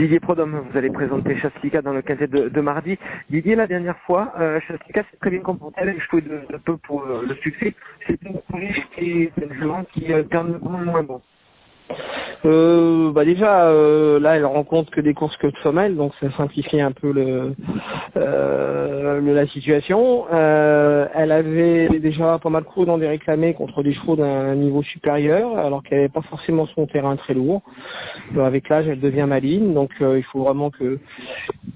Didier Prodhomme, vous allez présenter Chaslica dans le quintet de mardi. Didier, la dernière fois, Chaslica s'est très bien comporté, elle a échoué de peu pour le succès. C'est une pouliche qui est un jument qui termine moins bon. Déjà, là, elle rencontre que des courses que de femelles, donc ça simplifie un peu la situation. Elle avait déjà pas mal couru dans des réclamés contre des chevaux d'un niveau supérieur, alors qu'elle n'avait pas forcément son terrain très lourd. Avec l'âge, elle devient maligne, donc il faut vraiment que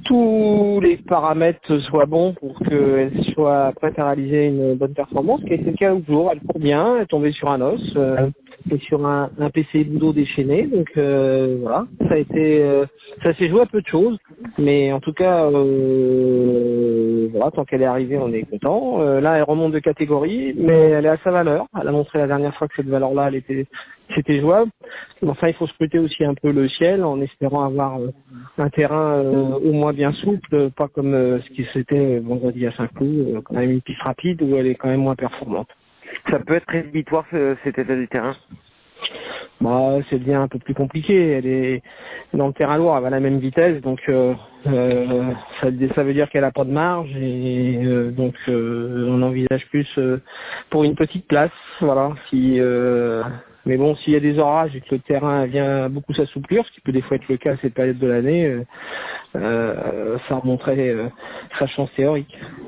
tous les paramètres soient bons pour qu'elle soit prête à réaliser une bonne performance, qui a été le cas l'autre jour. Elle court bien, elle est tombée sur un os, et sur un PC Boudot déchaîné, donc voilà, ça s'est joué à peu de choses, mais en tout cas, voilà, tant qu'elle est arrivée, on est content. Là, elle remonte de catégorie, mais elle est à sa valeur. Elle a montré la dernière fois que cette valeur-là, c'était jouable. Enfin, il faut scruter aussi un peu le ciel en espérant avoir un terrain au moins bien souple, pas comme ce qui s'était vendredi à Saint-Cloud, quand même une piste rapide où elle est quand même moins performante. Ça peut être rédhibitoire cet état du terrain. C'est bien un peu plus compliqué. Elle est dans le terrain lourd, elle a la même vitesse, donc ça veut dire qu'elle a pas de marge et donc on envisage plus pour une petite place, voilà. Mais bon, s'il y a des orages et que le terrain vient beaucoup s'assouplir, ce qui peut des fois être le cas à cette période de l'année, ça remonterait sa chance théorique.